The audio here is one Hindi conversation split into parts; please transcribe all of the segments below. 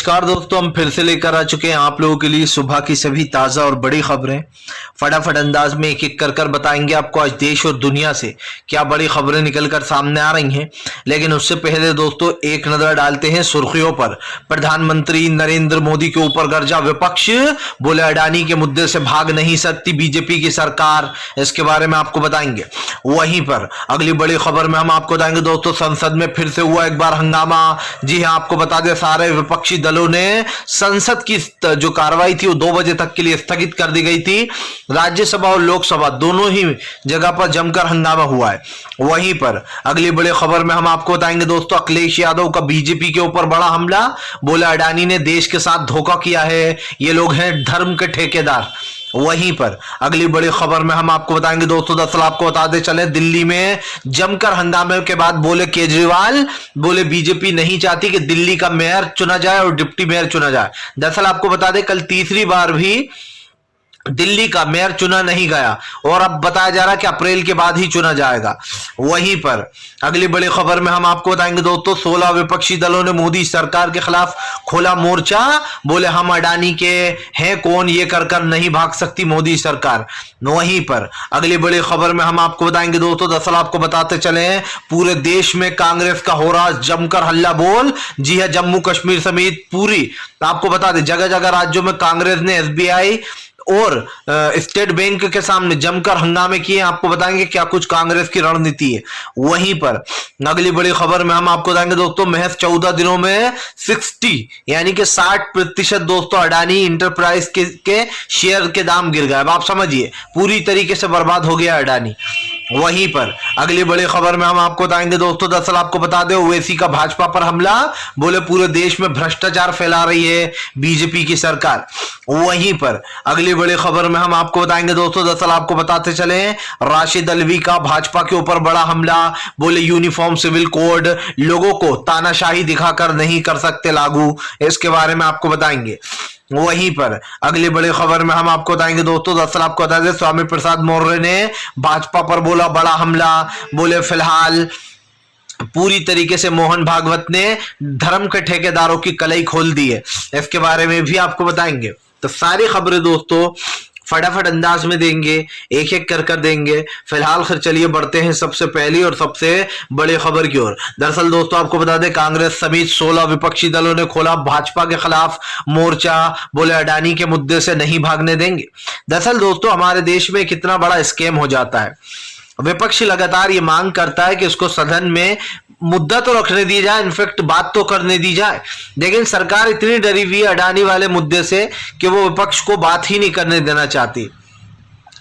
नमस्कार दोस्तों, हम फिर से लेकर आ चुके हैं आप लोगों के लिए सुबह की सभी ताज़ा और बड़ी खबरें। फटाफट अंदाज में एक एक कर बताएंगे आपको आज देश और दुनिया से क्या बड़ी खबरें निकलकर सामने आ रही हैं। लेकिन उससे पहले दोस्तों एक नजर डालते हैं सुर्खियों पर। प्रधानमंत्री नरेंद्र मोदी के ऊपर गरजा विपक्ष, बोले अडानी के मुद्दे से भाग नहीं सकती बीजेपी की सरकार। इसके बारे में आपको बताएंगे। वहीं पर अगली बड़ी खबर में हम आपको बताएंगे दोस्तों, संसद में फिर से हुआ एक बार हंगामा। जी हाँ, आपको बता दें सारे विपक्षी दलों ने संसद की जो कार्रवाई थी वो 2 बजे तक के लिए स्थगित कर दी गई थी। राज्यसभा और लोकसभा दोनों ही जगह पर जमकर हंगामा हुआ है। वहीं पर अगली बड़ी खबर में हम आपको बताएंगे दोस्तों, अखिलेश यादव का बीजेपी के ऊपर बड़ा हमला। बोला अडानी ने देश के साथ धोखा किया है, ये लोग हैं धर्म के ठेकेदार। वहीं पर अगली बड़ी खबर में हम आपको बताएंगे दोस्तों, दरअसल आपको बताते चले दिल्ली में जमकर हंगामे के बाद बोले केजरीवाल, बोले बीजेपी नहीं चाहती कि दिल्ली का मेयर चुना जाए और डिप्टी मेयर चुना जाए। दरअसल आपको बता दें कल तीसरी बार भी दिल्ली का मेयर चुना नहीं गया और अब बताया जा रहा है कि अप्रैल के बाद ही चुना जाएगा। वहीं पर अगली बड़ी खबर में हम आपको बताएंगे दोस्तों, 16 विपक्षी दलों ने मोदी सरकार के खिलाफ खोला मोर्चा। बोले हम अडानी के हैं कौन, ये कर नहीं भाग सकती मोदी सरकार। वहीं पर अगली बड़ी खबर में हम आपको बताएंगे दोस्तों, दरअसल आपको बताते चले पूरे देश में कांग्रेस का हो रहा जमकर हल्ला बोल। जी है, जम्मू कश्मीर समेत पूरी आपको बता दें जगह जगह राज्यों में कांग्रेस ने एसबीआई और स्टेट बैंक के सामने जमकर हंगामे किए। आपको बताएंगे क्या कुछ कांग्रेस की रणनीति है। वहीं पर अगली बड़ी खबर में हम आपको बताएंगे दोस्तों, महज 14 दिनों में 60 यानी कि 60% दोस्तों अडानी इंटरप्राइज के शेयर के दाम गिर गए। अब आप समझिए पूरी तरीके से बर्बाद हो गया अडानी। वहीं पर अगली बड़ी खबर में हम आपको बताएंगे दोस्तों, दरअसल आपको बता दें ओवैसी का भाजपा पर हमला। बोले पूरे देश में भ्रष्टाचार फैला रही है बीजेपी की सरकार। वहीं पर अगली बड़ी खबर में हम आपको बताएंगे दोस्तों, दरअसल आपको बताते चले राशिद अल्वी का भाजपा के ऊपर बड़ा हमला। बोले यूनिफॉर्म सिविल कोड लोगों को तानाशाही दिखाकर नहीं कर सकते लागू। इसके बारे में आपको बताएंगे। वहीं पर अगली बड़ी खबर में हम आपको बताएंगे दोस्तों, दरअसल आपको बता दें स्वामी प्रसाद मौर्य ने भाजपा पर बोला बड़ा हमला। बोले फिलहाल पूरी तरीके से मोहन भागवत ने धर्म के ठेकेदारों की कलई खोल दी है। इसके बारे में भी आपको बताएंगे। तो सारी खबरें दोस्तों फटाफट अंदाज में देंगे, एक एक कर देंगे। फिलहाल फिर चलिए बढ़ते हैं सबसे पहली और सबसे बड़ी खबर की ओर। दरअसल दोस्तों आपको बता दें कांग्रेस समेत 16 विपक्षी दलों ने खोला भाजपा के खिलाफ मोर्चा। बोले अडानी के मुद्दे से नहीं भागने देंगे। दरअसल दोस्तों हमारे देश में कितना बड़ा स्कैम हो जाता है। विपक्ष लगातार ये मांग करता है कि इसको सदन में मुद्दा तो रखने दी जाए, इनफैक्ट बात तो करने दी जाए, लेकिन सरकार इतनी डरी हुई है अडानी वाले मुद्दे से कि वो विपक्ष को बात ही नहीं करने देना चाहती।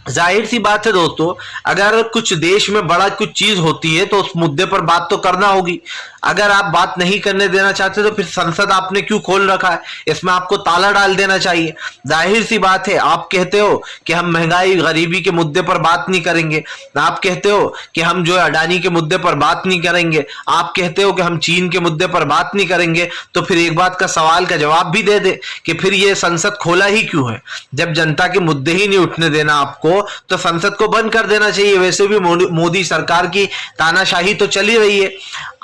जाहिर सी बात है दोस्तों, अगर कुछ देश में बड़ा कुछ चीज होती है तो उस मुद्दे पर बात तो करना होगी। अगर आप बात नहीं करने देना चाहते तो फिर संसद आपने क्यों खोल रखा है, इसमें आपको ताला डाल देना चाहिए। जाहिर सी बात है, आप कहते हो कि हम महंगाई गरीबी के मुद्दे पर बात नहीं करेंगे, आप कहते हो कि हम जो है अडानी के मुद्दे पर बात नहीं करेंगे, आप कहते हो कि हम चीन के मुद्दे पर बात नहीं करेंगे, तो फिर एक बात का सवाल का जवाब भी दे दे कि फिर ये संसद खोला ही क्यों है। जब जनता के मुद्दे ही नहीं उठने देना आपको तो संसद को बंद कर देना चाहिए। वैसे भी मोदी सरकार की तानाशाही तो चली रही है,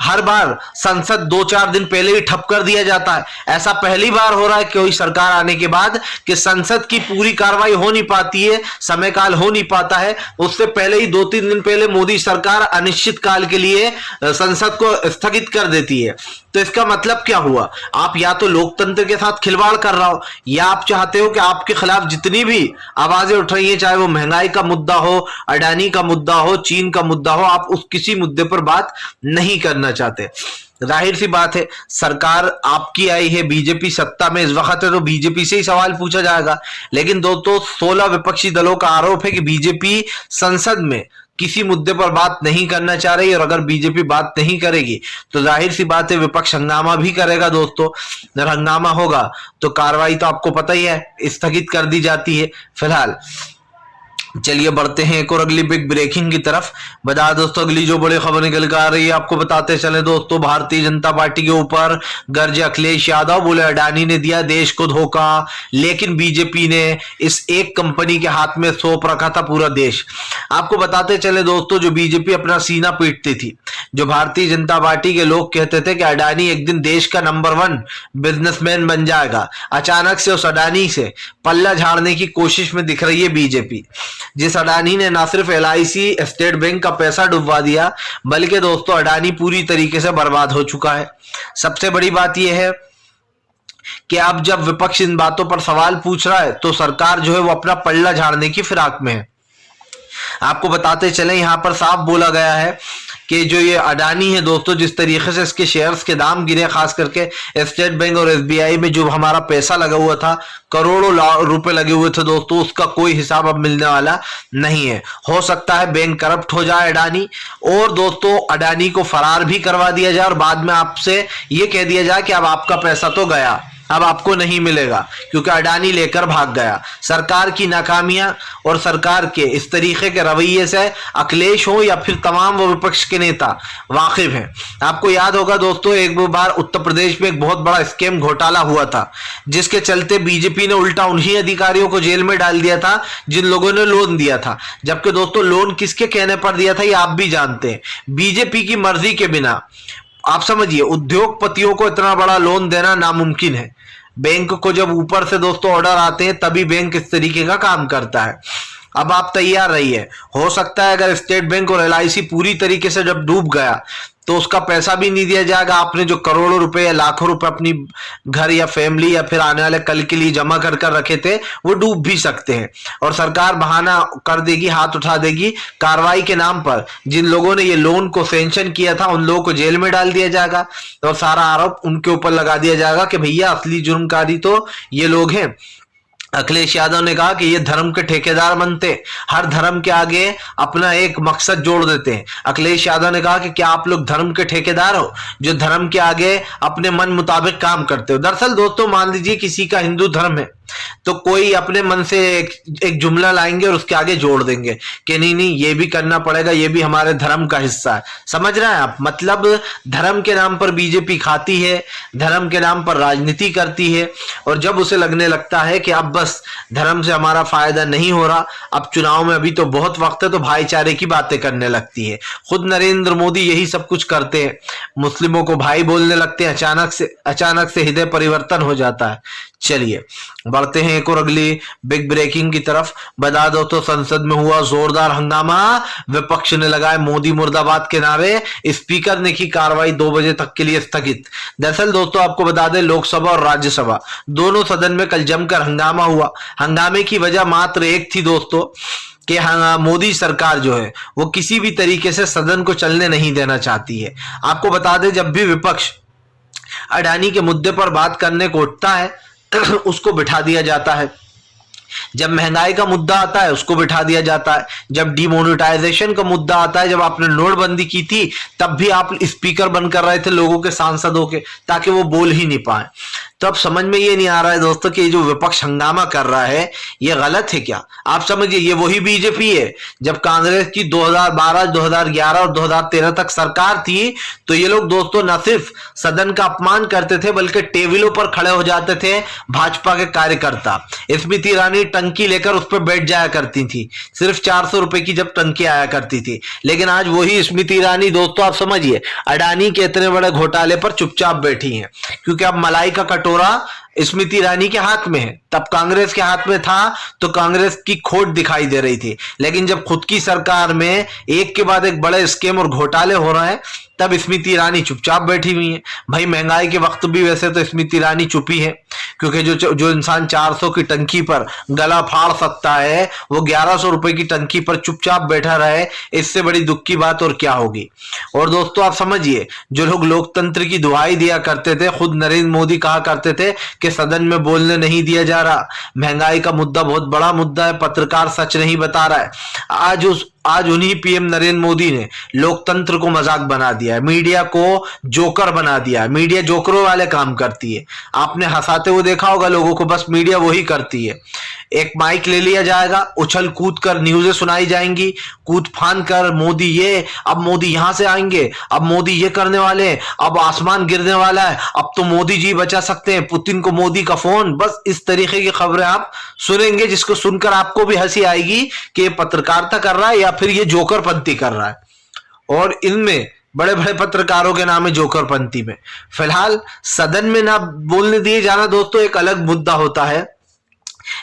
हर बार संसद 2-4 दिन पहले ही ठप कर दिया जाता है। ऐसा पहली बार हो रहा है कोई सरकार आने के बाद कि संसद की पूरी कार्रवाई हो नहीं पाती है, समय काल हो नहीं पाता है। उससे पहले ही 2-3 दिन पहले मोदी सरकार अनिश्चित काल के लिए संसद को स्थगित कर देती है। तो इसका मतलब क्या हुआ, आप या तो लोकतंत्र के साथ खिलवाड़ कर रहा हो, या आप चाहते हो कि आपके खिलाफ जितनी भी आवाजें उठ रही हैं, चाहे वो महंगाई का मुद्दा हो, अडानी का मुद्दा हो, चीन का मुद्दा हो, आप उस किसी मुद्दे पर बात नहीं करना चाहते। जाहिर सी बात है, सरकार आपकी आई है, बीजेपी सत्ता में इस वक्त है, तो बीजेपी से ही सवाल पूछा जाएगा। लेकिन दोस्तों 16 विपक्षी दलों का आरोप है कि बीजेपी संसद में किसी मुद्दे पर बात नहीं करना चाह रही, और अगर बीजेपी बात नहीं करेगी तो जाहिर सी बात है विपक्ष हंगामा भी करेगा दोस्तों। जब हंगामा होगा तो कार्रवाई तो आपको पता ही है स्थगित कर दी जाती है। फिलहाल चलिए बढ़ते हैं एक और अगली बिग ब्रेकिंग की तरफ। बता दोस्तों अगली जो बड़ी खबर निकल कर आ रही है आपको बताते चले दोस्तों, भारतीय जनता पार्टी के ऊपर गर्जे अखिलेश यादव, बोले अडानी ने दिया देश को धोखा, लेकिन बीजेपी ने इस एक कंपनी के हाथ में सौंप रखा था पूरा देश। आपको बताते चले दोस्तों, जो बीजेपी अपना सीना पीटती थी, जो भारतीय जनता पार्टी के लोग कहते थे कि अडानी एक दिन देश का नंबर 1 बिजनेसमैन बन जाएगा, अचानक से उस अडानी से पल्ला झाड़ने की कोशिश में दिख रही है बीजेपी। जिस अडानी ने ना सिर्फ LIC स्टेट बैंक का पैसा डुबवा दिया, बल्कि दोस्तों अडानी पूरी तरीके से बर्बाद हो चुका है। सबसे बड़ी बात यह है कि अब जब विपक्ष इन बातों पर सवाल पूछ रहा है तो सरकार जो है वो अपना पल्ला झाड़ने की फिराक में है। आपको बताते चले यहां पर साफ बोला गया है कि जो ये अडानी है दोस्तों, जिस तरीके से इसके शेयर्स के दाम गिरे, खास करके स्टेट बैंक और SBI में जो हमारा पैसा लगा हुआ था, करोड़ों रुपए लगे हुए थे दोस्तों, उसका कोई हिसाब अब मिलने वाला नहीं है। हो सकता है बैंक करप्ट हो जाए अडानी, और दोस्तों अडानी को फरार भी करवा दिया जाए और बाद में आपसे ये कह दिया जाए कि अब आपका पैसा तो गया, अब आपको नहीं मिलेगा, क्योंकि अडानी लेकर भाग गया। सरकार की नाकामियां और सरकार के इस तरीके के रवैये से अखिलेश हो या फिर तमाम वो विपक्ष के नेता वाकिफ हैं। आपको याद होगा दोस्तों, एक बार उत्तर प्रदेश में एक बहुत बड़ा स्कैम घोटाला हुआ था, जिसके चलते बीजेपी ने उल्टा उन्हीं अधिकारियों को जेल में डाल दिया था जिन लोगों ने लोन दिया था। जबकि दोस्तों लोन किसके कहने पर दिया था ये आप भी जानते हैं, बीजेपी की मर्जी के बिना। आप समझिए, उद्योगपतियों को इतना बड़ा लोन देना नामुमकिन है। बैंक को जब ऊपर से दोस्तों ऑर्डर आते हैं तभी बैंक इस तरीके का काम करता है। अब आप तैयार रहिए, हो सकता है अगर स्टेट बैंक और LIC पूरी तरीके से जब डूब गया तो उसका पैसा भी नहीं दिया जाएगा। आपने जो करोड़ों रुपए या लाखों रुपए अपनी घर या फैमिली या फिर आने वाले कल के लिए जमा कर कर रखे थे, वो डूब भी सकते हैं और सरकार बहाना कर देगी, हाथ उठा देगी कार्रवाई के नाम पर। जिन लोगों ने ये लोन को सैंक्शन किया था उन लोगों को जेल में डाल दिया जाएगा और सारा आरोप उनके ऊपर लगा दिया जाएगा कि भैया असली जुर्मकारी तो ये लोग हैं। अखिलेश यादव ने कहा कि ये धर्म के ठेकेदार बनते, हर धर्म के आगे अपना एक मकसद जोड़ देते हैं। अखिलेश यादव ने कहा कि क्या आप लोग धर्म के ठेकेदार हो जो धर्म के आगे अपने मन मुताबिक काम करते हो। दरअसल दोस्तों मान लीजिए किसी का हिंदू धर्म है तो कोई अपने मन से एक जुमला लाएंगे और उसके आगे जोड़ देंगे कि नहीं नहीं ये भी करना पड़ेगा, ये भी हमारे धर्म का हिस्सा है। समझ रहे हैं आप, मतलब धर्म के नाम पर बीजेपी खाती है, धर्म के नाम पर राजनीति करती है, और जब उसे लगने लगता है कि अब बस धर्म से हमारा फायदा नहीं हो रहा, अब चुनाव में अभी तो बहुत वक्त है, तो भाईचारे की बातें करने लगती है। खुद नरेंद्र मोदी यही सब कुछ करते हैं, मुस्लिमों को भाई बोलने लगते हैं, अचानक से हृदय परिवर्तन हो जाता है। चलिए बढ़ते हैं एक और अगली बिग ब्रेकिंग की तरफ। बता दो तो संसद में हुआ जोरदार हंगामा, विपक्ष ने लगाए मोदी मुर्दाबाद के नारे, स्पीकर ने की कार्रवाई 2 बजे तक के लिए स्थगित। दरअसल दोस्तों आपको बता दें, लोकसभा और राज्यसभा दोनों सदन में कल जमकर हंगामा हुआ। हंगामे की वजह मात्र एक थी दोस्तों कि मोदी सरकार जो है वो किसी भी तरीके से सदन को चलने नहीं देना चाहती है। आपको बता दें, जब भी विपक्ष अडानी के मुद्दे पर बात करने को उठता है उसको बिठा दिया जाता है। जब महंगाई का मुद्दा आता है उसको बिठा दिया जाता है। जब डिमोनेटाइजेशन का मुद्दा आता है, जब आपने नोटबंदी की थी तब भी आप स्पीकर बनकर रहे थे लोगों के, सांसदों के, ताकि वो बोल ही नहीं पाए। तो अब समझ में ये नहीं आ रहा है दोस्तों कि जो विपक्ष हंगामा कर रहा है ये गलत है क्या। आप समझिए, ये वही बीजेपी है जब कांग्रेस की 2012, 2011 और 2013 तक सरकार थी तो ये लोग दोस्तों न सिर्फ सदन का अपमान करते थे बल्कि टेबलों पर खड़े हो जाते थे भाजपा के कार्यकर्ता। स्मृति ईरानी टंकी लेकर उस पर बैठ जाया करती थी, सिर्फ 400 रुपए की जब टंकी आया करती थी। लेकिन आज वही स्मृति ईरानी दोस्तों आप समझिए अडानी के इतने बड़े घोटाले पर चुपचाप बैठी हैं, क्योंकि अब मलाई का कटोरा स्मृति ईरानी के हाथ में है। तब कांग्रेस के हाथ में था तो कांग्रेस की खोट दिखाई दे रही थी, लेकिन जब खुद की सरकार में एक के बाद एक बड़े स्कैम और घोटाले हो रहे हैं तब स्मृति ईरानी चुपचाप बैठी हुई है। भाई महंगाई के वक्त भी वैसे तो स्मृति ईरानी चुपी है, क्योंकि जो इंसान 400 की टंकी पर गला फाड़ सकता है वो 1100 रुपए की टंकी पर चुपचाप बैठा रहे, इससे बड़ी दुख की बात और क्या होगी। और दोस्तों आप समझिए, जो लोग लोकतंत्र की दुहाई दिया करते थे, खुद नरेंद्र मोदी कहा करते थे कि सदन में बोलने नहीं दिया जा रहा, महंगाई का मुद्दा बहुत बड़ा मुद्दा है, पत्रकार सच नहीं बता रहा है। आज उन्हीं पीएम नरेंद्र मोदी ने लोकतंत्र को मजाक बना दिया है, मीडिया को जोकर बना दिया है। मीडिया जोकरों वाले काम करती है, आपने हंसाते हुए देखा होगा लोगों को, बस मीडिया वही करती है। एक माइक ले लिया जाएगा, उछल कूद कर न्यूज़ें सुनाई जाएंगी, कूद फान कर मोदी ये, अब मोदी यहां से आएंगे, अब मोदी ये करने वाले हैं, अब आसमान गिरने वाला है, अब तो मोदी जी बचा सकते हैं, पुतिन को मोदी का फोन। बस इस तरीके की खबरें आप सुनेंगे जिसको सुनकर आपको भी हंसी आएगी कि ये पत्रकारिता कर रहा है या फिर ये जोकरपंती कर रहा है। और इनमें बड़े बड़े पत्रकारों के नाम है जोकरपंती में। फिलहाल सदन में ना बोलने दिए जाना दोस्तों एक अलग मुद्दा होता है,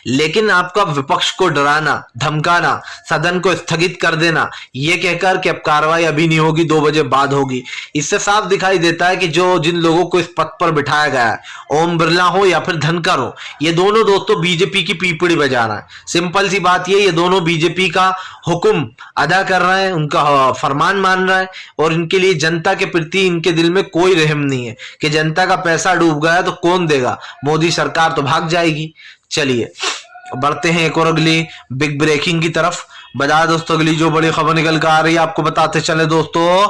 लेकिन आपका विपक्ष को डराना, धमकाना, सदन को स्थगित कर देना, यह कहकर कि अब कार्रवाई अभी नहीं होगी, 2 बजे बाद होगी, इससे साफ दिखाई देता है कि जिन लोगों को इस पद पर बिठाया गया है, ओम बिरला हो या फिर धनखड़ हो, ये दोनों दोस्तों बीजेपी की पीपड़ी बजा रहा है। सिंपल सी बात ये दोनों बीजेपी का हुक्म अदा कर रहे हैं, उनका फरमान मान रहा है, और इनके लिए जनता के प्रति इनके दिल में कोई रहम नहीं है कि जनता का पैसा डूब गया तो कौन देगा, मोदी सरकार तो भाग जाएगी। चलिए बढ़ते हैं एक और अगली बिग ब्रेकिंग की तरफ। बता दोस्तों अगली जो बड़ी खबर निकल कर आ रही है आपको बताते चले दोस्तों,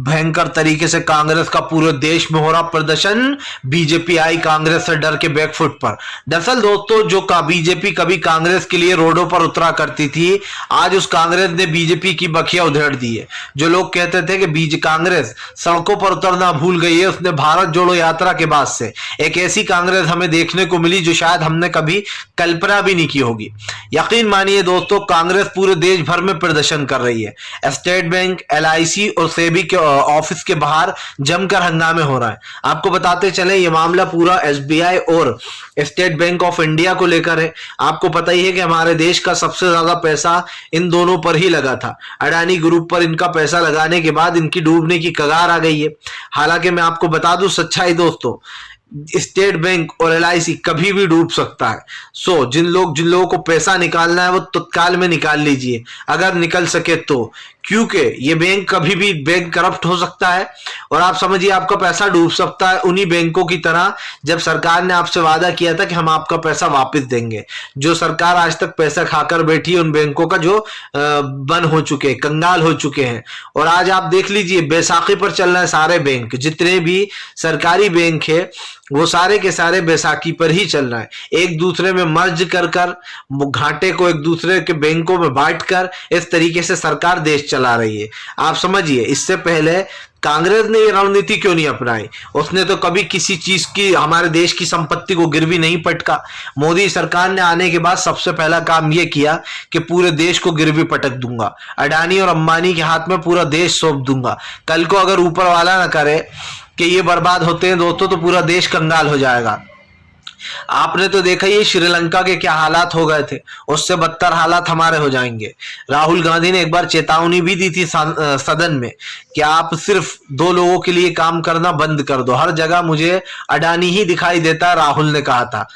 भयंकर तरीके से कांग्रेस का पूरे देश में हो रहा प्रदर्शन, बीजेपी आई कांग्रेस से डर के बैकफुट पर। दरअसल दोस्तों जो बीजेपी कभी कांग्रेस के लिए रोडों पर उतरा करती थी, आज उस कांग्रेस ने बीजेपी की बखिया उधेड़ दी है। जो लोग कहते थे कि कांग्रेस सड़कों पर उतरना भूल गई है, उसने भारत जोड़ो यात्रा के बाद से एक ऐसी कांग्रेस हमें देखने को मिली जो शायद हमने कभी कल्पना भी नहीं की होगी। यकीन मानिए दोस्तों कांग्रेस पूरे देश भर में प्रदर्शन कर रही है। स्टेट बैंक, LIC और सेबी के ऑफिस के बाहर जमकर हंगामे हो रहा है। आपको बताते चले ये मामला पूरा SBI और स्टेट बैंक ऑफ इंडिया को लेकर है। आपको पता ही है कि हमारे देश का सबसे ज्यादा पैसा इन दोनों पर ही लगा था। अडानी ग्रुप पर इनका पैसा लगाने के बाद इनकी डूबने की कगार आ गई है। हालांकि मैं आपको बता दूं सच्चाई दोस्तों, स्टेट बैंक और LIC कभी भी डूब सकता है। जिन लोगों को पैसा निकालना है वो तत्काल में निकाल लीजिए अगर निकल सके तो, क्योंकि ये बैंक कभी भी बैंक करप्ट हो सकता है और आप समझिए आपका पैसा डूब सकता है उन्हीं बैंकों की तरह जब सरकार ने आपसे वादा किया था कि हम आपका पैसा वापस देंगे। जो सरकार आज तक पैसा खाकर बैठी है उन बैंकों का जो बंद हो चुके हैं, कंगाल हो चुके हैं। और आज आप देख लीजिए बैसाखी पर चल रहे सारे बैंक, जितने भी सरकारी बैंक है वो सारे के सारे बैसाखी पर ही चल रहा है। एक दूसरे में मर्ज कर घाटे को एक दूसरे के बैंकों में बांट कर इस तरीके से सरकार देश चला रही है। आप समझिए इससे पहले कांग्रेस ने ये रणनीति क्यों नहीं अपनाई? उसने तो कभी किसी चीज की, हमारे देश की संपत्ति को गिरवी नहीं पटका। मोदी सरकार ने आने के बाद सबसे पहला काम यह किया कि पूरे देश को गिरवी पटक दूंगा, अडानी और अंबानी के हाथ में पूरा देश सौंप दूंगा। कल को अगर ऊपर वाला ना करे कि ये बर्बाद होते हैं दोस्तों तो पूरा देश कंगाल हो जाएगा। आपने तो देखा ही श्रीलंका के क्या हालात हो गए थे, उससे बदतर हालात हमारे हो जाएंगे। राहुल गांधी ने एक बार चेतावनी भी दी थी सदन में कि आप सिर्फ 2 लोगों के लिए काम करना बंद कर दो, हर जगह मुझे अडानी ही दिखाई देता है। राहुल ने कहा था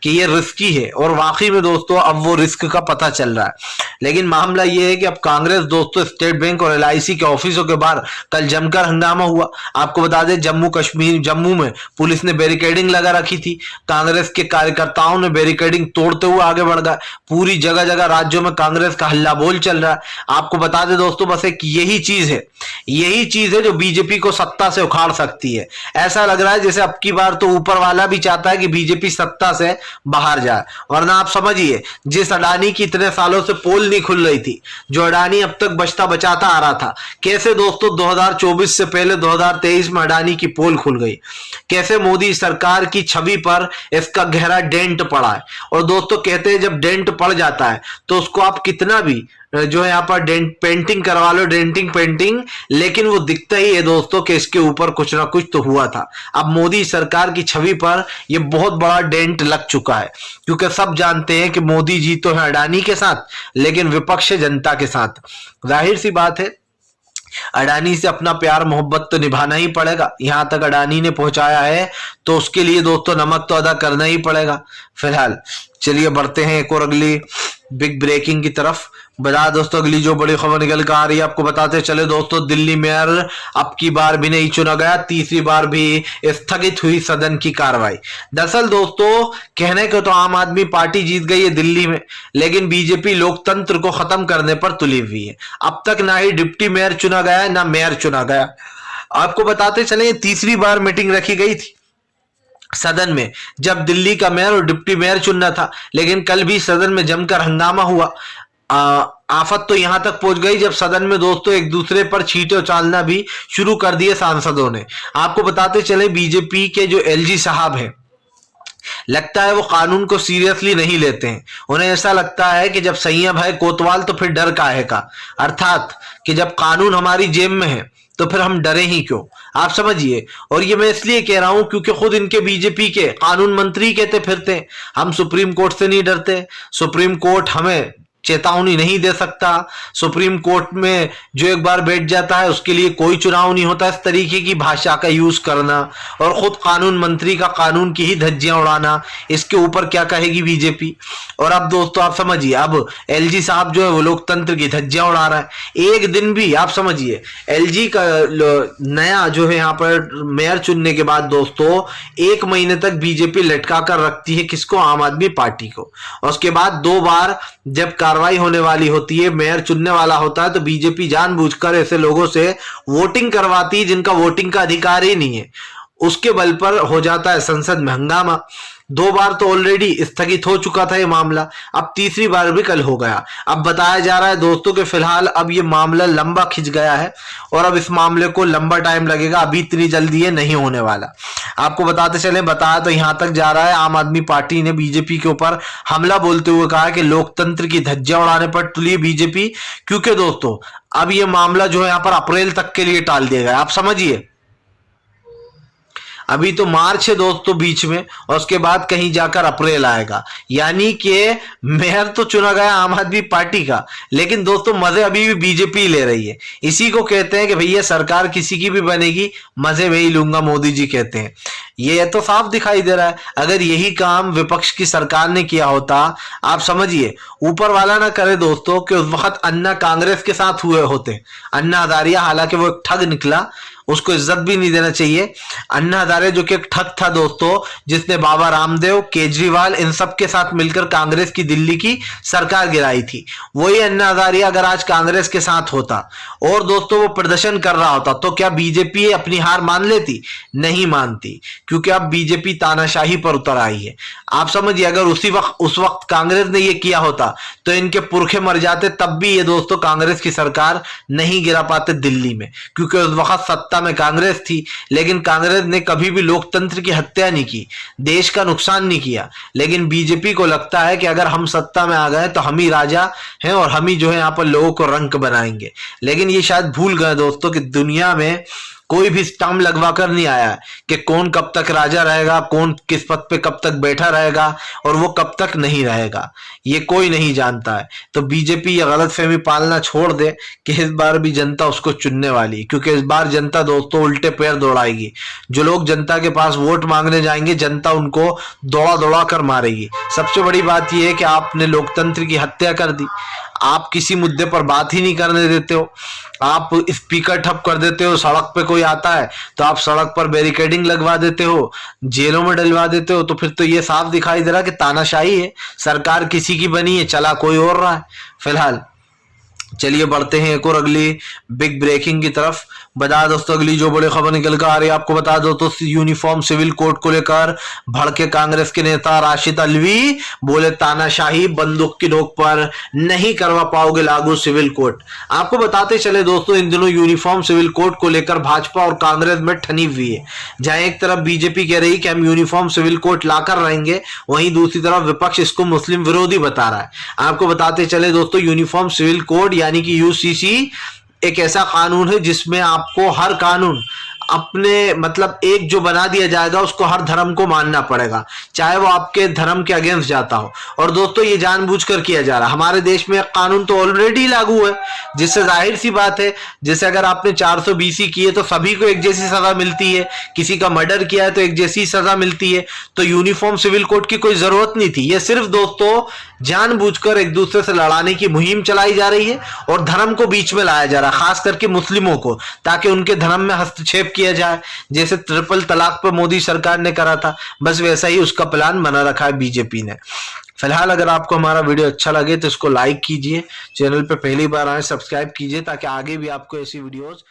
कि ये रिस्की है और वाकई में दोस्तों अब वो रिस्क का पता चल रहा है। लेकिन मामला ये है कि अब कांग्रेस दोस्तों स्टेट बैंक और LIC के ऑफिसों के बाहर कल जमकर हंगामा हुआ। आपको बता दें जम्मू में पुलिस ने बैरिकेडिंग लगा रखी थी। कांग्रेस के कार्यकर्ताओं ने बैरिकेडिंग तोड़ते हुए आगे बढ़ गए। पूरी जगह जगह राज्यों में कांग्रेस का हल्ला बोल चल रहा है। आपको बता दें दोस्तों बस एक यही चीज है जो बीजेपी को सत्ता से उखाड़ सकती है। ऐसा लग रहा है जैसे अब की बार तो ऊपर वाला भी चाहता है कि बीजेपी सत्ता से बाहर जाए, वरना आप समझिए जिस अडानी की इतने सालों से पोल नहीं खुल रही थी, जो अडानी अब तक बचता बचाता आ रहा था, कैसे दोस्तों 2024 से पहले 2023 में अडानी की पोल खुल गई, कैसे मोदी सरकार की छवि पर इसका गहरा डेंट पड़ा है। और दोस्तों कहते हैं जब डेंट पड़ जाता है तो उसको आप कितना भी जो है यहाँ पर पेंटिंग करवा लो, डेंटिंग पेंटिंग, लेकिन वो दिखता ही है दोस्तों कि इसके ऊपर कुछ ना कुछ तो हुआ था। अब मोदी सरकार की छवि पर ये बहुत बड़ा डेंट लग चुका है, क्योंकि सब जानते हैं कि मोदी जी तो है अडानी के साथ, लेकिन विपक्ष है जनता के साथ। जाहिर सी बात है अडानी से अपना प्यार मोहब्बत तो निभाना ही पड़ेगा। यहां तक अडानी ने पहुंचाया है तो उसके लिए दोस्तों नमक तो अदा करना ही पड़ेगा। फिलहाल चलिए बढ़ते हैं एक और अगली बिग ब्रेकिंग की तरफ। बता दोस्तों अगली जो बड़ी खबर निकल कर आ रही है आपको बताते चले दोस्तों, दिल्ली मेयर अब की बार भी नहीं चुना गया, तीसरी बार भी स्थगित हुई सदन की कार्रवाई। दरअसल दोस्तों कहने को तो आम आदमी पार्टी जीत गई है दिल्ली में, लेकिन बीजेपी लोकतंत्र को खत्म करने पर तुली हुई है। अब तक ना ही डिप्टी मेयर चुना गया ना मेयर चुना गया। आपको बताते चले तीसरी बार मीटिंग रखी गई थी सदन में जब दिल्ली का मेयर और डिप्टी मेयर चुनना था, लेकिन कल भी सदन में जमकर हंगामा हुआ। आफत तो यहां तक पहुंच गई जब सदन में दोस्तों एक दूसरे पर छींटे उछालना भी शुरू कर दिए सांसदों ने। आपको बताते चले बीजेपी के जो एलजी साहब हैं, लगता है वो कानून को सीरियसली नहीं लेते हैं। उन्हें ऐसा लगता है कि जब सैय्यद है कोतवाल तो फिर डर काहे का, अर्थात कि जब कानून हमारी जेब में है तो फिर हम डरे ही क्यों, आप समझिए। और ये मैं इसलिए कह रहा हूं क्योंकि खुद इनके बीजेपी के कानून मंत्री कहते फिरते हैं हम सुप्रीम कोर्ट से नहीं डरते, सुप्रीम कोर्ट हमें चेतावनी नहीं दे सकता, सुप्रीम कोर्ट में जो एक बार बैठ जाता है उसके लिए कोई चुनाव नहीं होता। इस तरीके की भाषा का यूज करना और खुद कानून मंत्री का कानून की ही धज्जियां उड़ाना, इसके ऊपर क्या कहेगी बीजेपी। और अब दोस्तों आप समझिए, अब एलजी साहब जो है वो लोकतंत्र की धज्जियां उड़ा रहा है। एक दिन भी आप समझिए एलजी का नया जो है यहाँ पर मेयर चुनने के बाद दोस्तों 1 महीने तक बीजेपी लटका कर रखती है किसको, आम आदमी पार्टी को। और उसके बाद 2 बार जब कार्रवाई होने वाली होती है, मेयर चुनने वाला होता है, तो बीजेपी जानबूझकर ऐसे लोगों से वोटिंग करवाती है जिनका वोटिंग का अधिकार ही नहीं है। उसके बल पर हो जाता है संसद में हंगामा। 2 बार तो ऑलरेडी स्थगित हो चुका था ये मामला, अब तीसरी बार भी कल हो गया। अब बताया जा रहा है दोस्तों कि फिलहाल अब ये मामला लंबा खिंच गया है और अब इस मामले को लंबा टाइम लगेगा, अभी इतनी जल्दी ये नहीं होने वाला। आपको बताते चले, बताया तो यहां तक जा रहा है, आम आदमी पार्टी ने बीजेपी के ऊपर हमला बोलते हुए कहा कि लोकतंत्र की धज्जियां उड़ाने पर तुली बीजेपी, क्योंकि दोस्तों अब ये मामला जो है यहां पर अप्रैल तक के लिए टाल दिया गया। आप समझिए अभी तो मार्च है दोस्तों बीच में, और उसके बाद कहीं जाकर अप्रैल आएगा, यानी कि मेयर तो चुना गया आम आदमी पार्टी का, लेकिन दोस्तों मजे अभी भी बीजेपी ले रही है। इसी को कहते हैं कि भैया सरकार किसी की भी बनेगी, मजे वही लूंगा, मोदी जी कहते हैं। ये तो साफ दिखाई दे रहा है, अगर यही काम विपक्ष की सरकार ने किया होता, आप समझिए ऊपर वाला ना करे दोस्तों कि उस वक्त अन्ना कांग्रेस के साथ हुए होते। अन्ना हजारिया हालांकि वो एक ठग निकला, उसको इज्जत भी नहीं देना चाहिए। अन्ना हजारे जो कि एक ठग था दोस्तों, जिसने बाबा रामदेव, केजरीवाल इन सब के साथ मिलकर कांग्रेस की दिल्ली की सरकार गिराई थी, वही अन्ना हजारिया अगर आज कांग्रेस के साथ होता और दोस्तों वो प्रदर्शन कर रहा होता तो क्या बीजेपी अपनी हार मान लेती? नहीं मानती, क्योंकि अब बीजेपी तानाशाही पर उतर आई है। आप समझिए अगर उस वक्त कांग्रेस ने ये किया होता तो इनके पुरखे मर जाते, तब भी ये दोस्तों कांग्रेस की सरकार नहीं गिरा पाते दिल्ली में, क्योंकि उस वक्त सत्ता में कांग्रेस थी। लेकिन कांग्रेस ने कभी भी लोकतंत्र की हत्या नहीं की, देश का नुकसान नहीं किया। लेकिन बीजेपी को लगता है कि अगर हम सत्ता में आ गए तो हम ही राजा हैं और हम ही जो है यहाँ पर लोगों को रंक बनाएंगे। लेकिन ये शायद भूल गए दोस्तों कि दुनिया में कोई भी स्टंप लगवा कर नहीं आया है कि कौन कब तक राजा रहेगा, कौन किस पद पे कब तक बैठा रहेगा और वो कब तक नहीं रहेगा, ये कोई नहीं जानता है। तो बीजेपी ये गलतफहमी पालना छोड़ दे कि इस बार भी जनता उसको चुनने वाली है, क्योंकि इस बार जनता दोस्तों उल्टे पैर दौड़ाएगी। जो लोग जनता के पास वोट मांगने जाएंगे, जनता उनको दौड़ा दौड़ा कर मारेगी। सबसे बड़ी बात यह है कि आपने लोकतंत्र की हत्या कर दी। आप किसी मुद्दे पर बात ही नहीं करने देते हो, आप स्पीकर ठप कर देते हो। सड़क पे कोई आता है तो आप सड़क पर बैरिकेडिंग लगवा देते हो, जेलों में डलवा देते हो। तो फिर तो ये साफ दिखाई दे रहा है कि तानाशाही है, सरकार किसी की बनी है, चला कोई और रहा है। फिलहाल चलिए बढ़ते हैं एक और अगली बिग ब्रेकिंग की तरफ। बता दोस्तों अगली जो बड़ी खबर निकल कर आ रही है, आपको बता दो तो यूनिफॉर्म सिविल कोड को लेकर भड़के कांग्रेस के नेता राशिद अल्वी बोले तानाशाही बंदूक की नोक पर नहीं करवा पाओगे लागू सिविल कोड। आपको बताते चले दोस्तों इन दिनों यूनिफॉर्म सिविल कोड को लेकर भाजपा और कांग्रेस में ठनी हुई है। जहां एक तरफ बीजेपी कह रही कि हम यूनिफॉर्म सिविल कोड लाकर रहेंगे, वहीं दूसरी तरफ विपक्ष इसको मुस्लिम विरोधी बता रहा है। आपको बताते चले दोस्तों यूनिफॉर्म सिविल कोड यानी कि यूसीसी एक ऐसा कानून है जिसमें आपको हर कानून अपने मतलब एक जो बना दिया जाएगा उसको हर धर्म को मानना पड़ेगा, चाहे वो आपके धर्म के अगेंस्ट जाता हो। और दोस्तों ये जानबूझकर किया जा रहा है। हमारे देश में एक कानून तो ऑलरेडी लागू है, जिससे जाहिर सी बात है जैसे अगर आपने 420 की है तो सभी को एक जैसी सजा मिलती है, किसी का मर्डर किया है तो एक जैसी सजा मिलती है। तो यूनिफॉर्म सिविल कोड की कोई जरूरत नहीं थी। ये सिर्फ दोस्तों जानबूझकर एक दूसरे से लड़ाने की मुहिम चलाई जा रही है और धर्म को बीच में लाया जा रहा है, खास करके मुस्लिमों को, ताकि उनके धर्म में हस्तक्षेप किया जाए। जैसे ट्रिपल तलाक पर मोदी सरकार ने करा था, बस वैसा ही उसका प्लान बना रखा है बीजेपी ने। फिलहाल अगर आपको हमारा वीडियो अच्छा लगे तो इसको लाइक कीजिए, चैनल पे पहली बार आए सब्सक्राइब कीजिए ताकि आगे भी आपको ऐसी वीडियोस